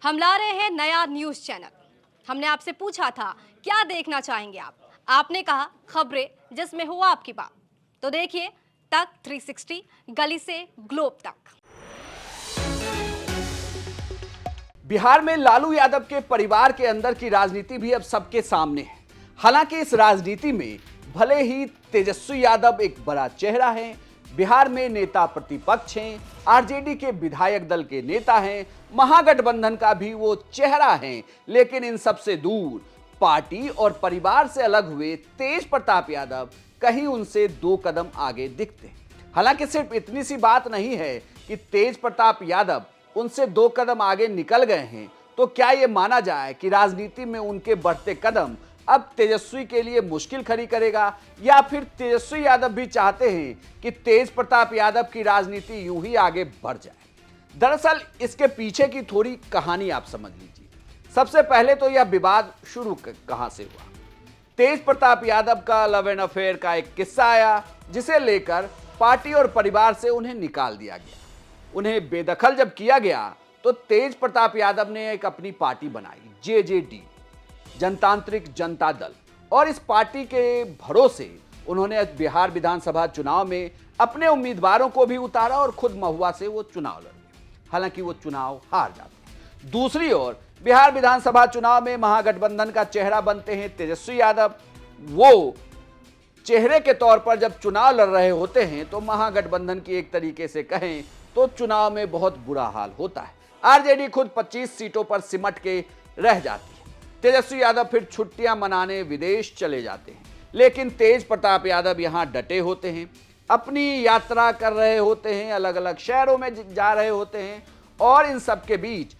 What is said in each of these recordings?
हम ला रहे हैं नया न्यूज़ चैनल। हमने आपसे पूछा था क्या देखना चाहेंगे आप, आपने कहा खबरें जिसमें हो आपकी बात। तो देखिए तक 360, गली से ग्लोब तक। बिहार में लालू यादव के परिवार के अंदर की राजनीति भी अब सबके सामने है। हालांकि इस राजनीति में भले ही तेजस्वी यादव एक बड़ा चेहरा है, बिहार में नेता प्रतिपक्ष हैं, आरजेडी के विधायक दल के नेता हैं, महागठबंधन का भी वो चेहरा है, लेकिन इन सबसे दूर पार्टी और परिवार से अलग हुए तेज प्रताप यादव कहीं उनसे 2 कदम आगे दिखते हैं। हालांकि सिर्फ इतनी सी बात नहीं है कि तेज प्रताप यादव उनसे 2 कदम आगे निकल गए हैं, तो क्या ये माना जाए कि राजनीति में उनके बढ़ते कदम अब तेजस्वी के लिए मुश्किल खड़ी करेगा, या फिर तेजस्वी यादव भी चाहते हैं कि तेज प्रताप यादव की राजनीति यूं ही आगे बढ़ जाए। दरअसल इसके पीछे की थोड़ी कहानी आप समझ लीजिए। सबसे पहले तो यह विवाद शुरू कहां से हुआ। तेज प्रताप यादव का लव एंड अफेयर का एक किस्सा आया, जिसे लेकर पार्टी और परिवार से उन्हें निकाल दिया गया। उन्हें बेदखल जब किया गया तो तेज प्रताप यादव ने एक अपनी पार्टी बनाई, जेजेडी, जनतांत्रिक जनता दल, और इस पार्टी के भरोसे उन्होंने बिहार विधानसभा चुनाव में अपने उम्मीदवारों को भी उतारा और खुद महुआ से वो चुनाव लड़े। हालांकि वो चुनाव हार जाते। दूसरी ओर बिहार विधानसभा चुनाव में महागठबंधन का चेहरा बनते हैं तेजस्वी यादव। वो चेहरे के तौर पर जब चुनाव लड़ रहे होते हैं तो महागठबंधन की एक तरीके से कहें तो चुनाव में बहुत बुरा हाल होता है। आरजेडी खुद 25 सीटों पर सिमट के रह जाती है। तेजस्वी यादव फिर छुट्टियां मनाने विदेश चले जाते हैं, लेकिन तेज प्रताप यादव यहां डटे होते हैं, अपनी यात्रा कर रहे होते हैं, अलग अलग शहरों में जा रहे होते हैं। और इन सब के बीच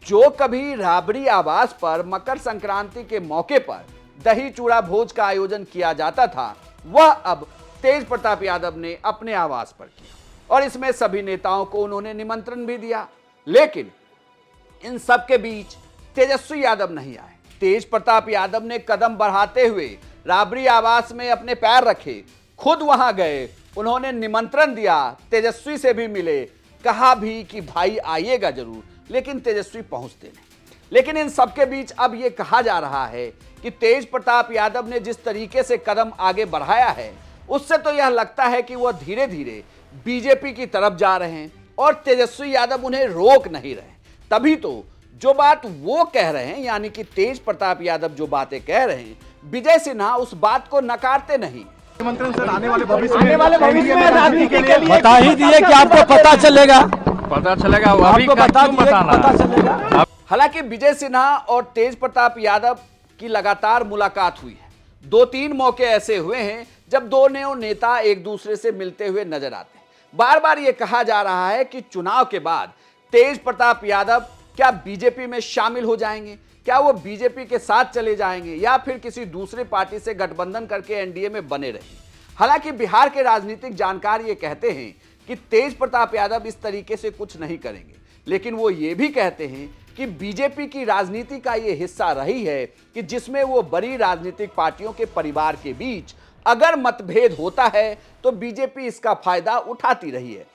जो कभी राबड़ी आवास पर मकर संक्रांति के मौके पर दही चूड़ा भोज का आयोजन किया जाता था, वह अब तेज प्रताप यादव ने अपने आवास पर किया, और इसमें सभी नेताओं को उन्होंने निमंत्रण भी दिया। लेकिन इन सब के बीच तेजस्वी यादव नहीं आए। तेज प्रताप यादव ने कदम बढ़ाते हुए राबड़ी आवास में अपने पैर रखे, खुद वहां गए, उन्होंने निमंत्रण दिया, तेजस्वी से भी मिले, कहा भी कि भाई आइएगा जरूर, लेकिन तेजस्वी पहुंचते नहीं। लेकिन इन सबके बीच अब यह कहा जा रहा है कि तेज प्रताप यादव ने जिस तरीके से कदम आगे बढ़ाया है, उससे तो यह लगता है कि वह धीरे धीरे बीजेपी की तरफ जा रहे हैं और तेजस्वी यादव उन्हें रोक नहीं रहे। तभी तो जो बात वो कह रहे हैं, यानी कि तेज प्रताप यादव जो बातें कह रहे हैं, विजय सिन्हा उस बात को नकारते नहीं। आने वाले भविष्य में राजनीति के लिए बता ही दिए कि आपको पता चलेगा आपको पता चलेगा। हालांकि विजय सिन्हा और तेज प्रताप यादव की लगातार मुलाकात हुई है। 2-3 मौके ऐसे हुए हैं जब दोनों नेता एक दूसरे से मिलते हुए नजर आते हैं। बार बार यह कहा जा रहा है कि चुनाव के बाद तेज प्रताप यादव क्या बीजेपी में शामिल हो जाएंगे, क्या वो बीजेपी के साथ चले जाएंगे, या फिर किसी दूसरी पार्टी से गठबंधन करके एनडीए में बने रहेंगे। हालांकि बिहार के राजनीतिक जानकार ये कहते हैं कि तेज प्रताप यादव इस तरीके से कुछ नहीं करेंगे, लेकिन वो ये भी कहते हैं कि बीजेपी की राजनीति का ये हिस्सा रही है कि जिसमें वो बड़ी राजनीतिक पार्टियों के परिवार के बीच अगर मतभेद होता है तो बीजेपी इसका फायदा उठाती रही है।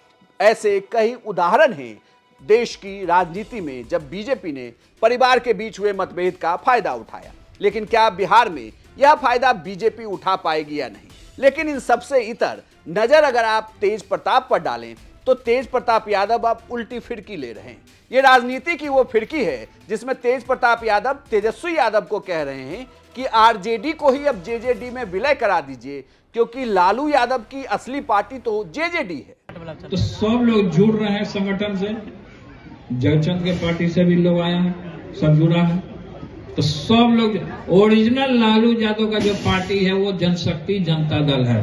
ऐसे कई उदाहरण हैं देश की राजनीति में जब बीजेपी ने परिवार के बीच हुए मतभेद का फायदा उठाया। लेकिन क्या बिहार में यह फायदा बीजेपी उठा पाएगी या नहीं? लेकिन इन सबसे इतर नजर अगर आप तेज प्रताप पर डालें तो तेज प्रताप यादव अब उल्टी फिरकी ले रहे हैं। ये राजनीति की वो फिरकी है जिसमें तेज प्रताप यादव तेजस्वी यादव को कह रहे हैं कि आरजेडी को ही अब जेजेडी में विलय करा दीजिए, क्योंकि लालू यादव की असली पार्टी तो जेजेडी है। तो सब लोग जुड़ रहे हैं संगठन से, जयचंद के पार्टी से भी लोग आया है, सब जुड़ा है। तो सब लोग, ओरिजिनल लालू यादव का जो पार्टी है वो जनशक्ति जनता दल है,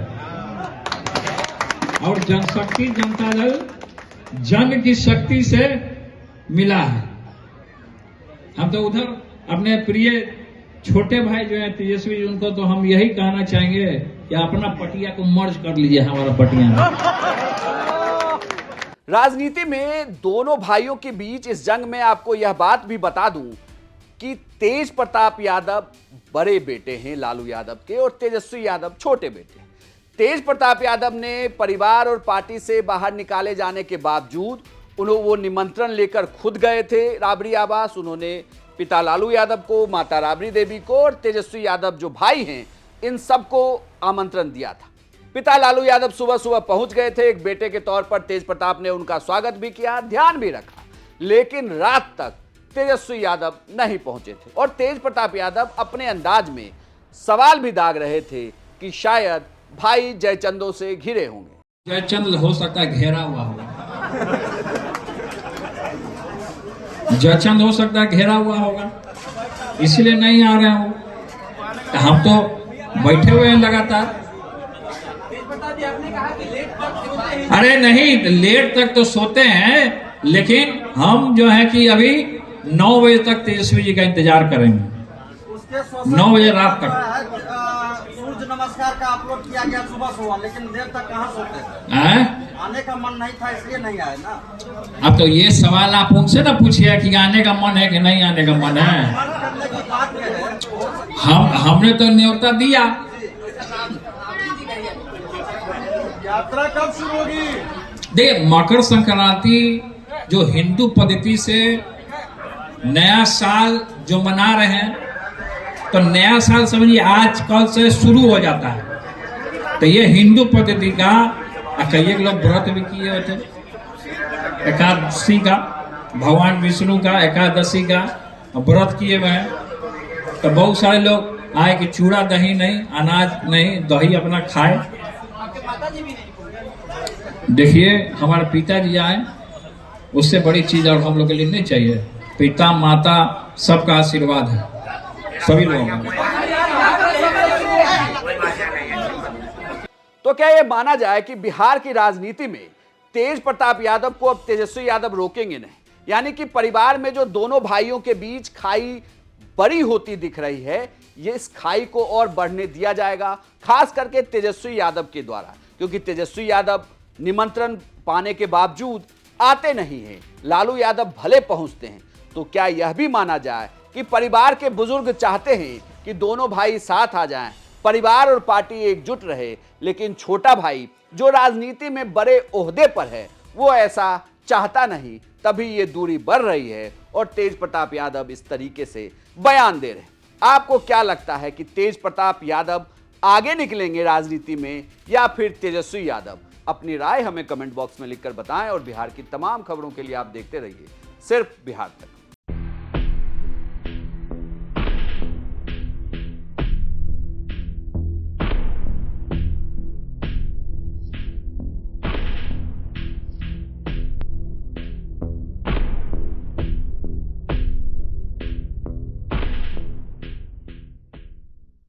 और जनशक्ति जनता दल जन की शक्ति से मिला है। हम तो उधर अपने प्रिय छोटे भाई जो है तेजस्वी, उनको तो हम यही कहना चाहेंगे कि अपना पटिया को मर्ज कर लीजिए हमारा पटिया। राजनीति में दोनों भाइयों के बीच इस जंग में आपको यह बात भी बता दूं कि तेज प्रताप यादव बड़े बेटे हैं लालू यादव के, और तेजस्वी यादव छोटे बेटे हैं। तेज प्रताप यादव ने परिवार और पार्टी से बाहर निकाले जाने के बावजूद वो निमंत्रण लेकर खुद गए थे राबड़ी आवास। उन्होंने पिता लालू यादव को, माता राबड़ी देवी को और तेजस्वी यादव जो भाई हैं इन सबको आमंत्रण दिया था। पिता लालू यादव सुबह सुबह पहुंच गए थे। एक बेटे के तौर पर तेज प्रताप ने उनका स्वागत भी किया, ध्यान भी रखा, लेकिन रात तक तेजस्वी यादव नहीं पहुंचे थे और तेज प्रताप यादव अपने अंदाज में सवाल भी दाग रहे थे कि शायद भाई जयचंदों से घिरे होंगे। जयचंद हो सकता है घेरा हुआ होगा, जयचंद हो सकता है घेरा हुआ होगा, इसलिए नहीं आ रहे हो। हम तो बैठे हुए हैं लगातार। अरे नहीं, लेट तक तो सोते हैं, लेकिन हम जो है कि अभी 9 बजे तक तेजस्वी जी का इंतजार करेंगे, 9 बजे रात तक। सूर्य नमस्कार का अपलोड किया गया सुबह सुबह, लेकिन देर तक कहाँ सोते हैं? आने का मन नहीं था इसलिए नहीं आए ना। अब तो ये सवाल आप उनसे ना पूछिए कि आने का मन है कि नहीं आने का मन है। करने की बात है। हमने तो न्योता दिया। यात्रा कब शुरू होगी? देखिए, मकर संक्रांति जो हिंदू पद्धति से नया साल जो मना रहे हैं, तो नया साल समझिए आज कल से शुरू हो जाता है। तो ये हिंदू पद्धति का, कई लोग व्रत भी किए हुए थे एकादशी का, भगवान विष्णु का एकादशी का व्रत किए हुए हैं। तो बहुत सारे लोग आए कि चूड़ा दही नहीं, अनाज नहीं, दही अपना खाए। देखिए, हमारे पिताजी आए, उससे बड़ी चीज और हम लोग के लिए नहीं चाहिए। पिता माता सबका आशीर्वाद है सभी लोगों का। तो क्या यह माना जाए कि बिहार की राजनीति में तेज प्रताप यादव को अब तेजस्वी यादव रोकेंगे नहीं? यानी कि परिवार में जो दोनों भाइयों के बीच खाई बड़ी होती दिख रही है, ये इस खाई को और बढ़ने दिया जाएगा, खास करके तेजस्वी यादव के द्वारा, क्योंकि तेजस्वी यादव निमंत्रण पाने के बावजूद आते नहीं हैं, लालू यादव भले पहुंचते हैं। तो क्या यह भी माना जाए कि परिवार के बुजुर्ग चाहते हैं कि दोनों भाई साथ आ जाएं, परिवार और पार्टी एकजुट रहे, लेकिन छोटा भाई जो राजनीति में बड़े ओहदे पर है वो ऐसा चाहता नहीं, तभी ये दूरी बढ़ रही है और तेज प्रताप यादव इस तरीके से बयान दे रहे हैं। आपको क्या लगता है कि तेज प्रताप यादव आगे निकलेंगे राजनीति में या फिर तेजस्वी यादव? अपनी राय हमें कमेंट बॉक्स में लिखकर बताएं और बिहार की तमाम खबरों के लिए आप देखते रहिए सिर्फ बिहार तक।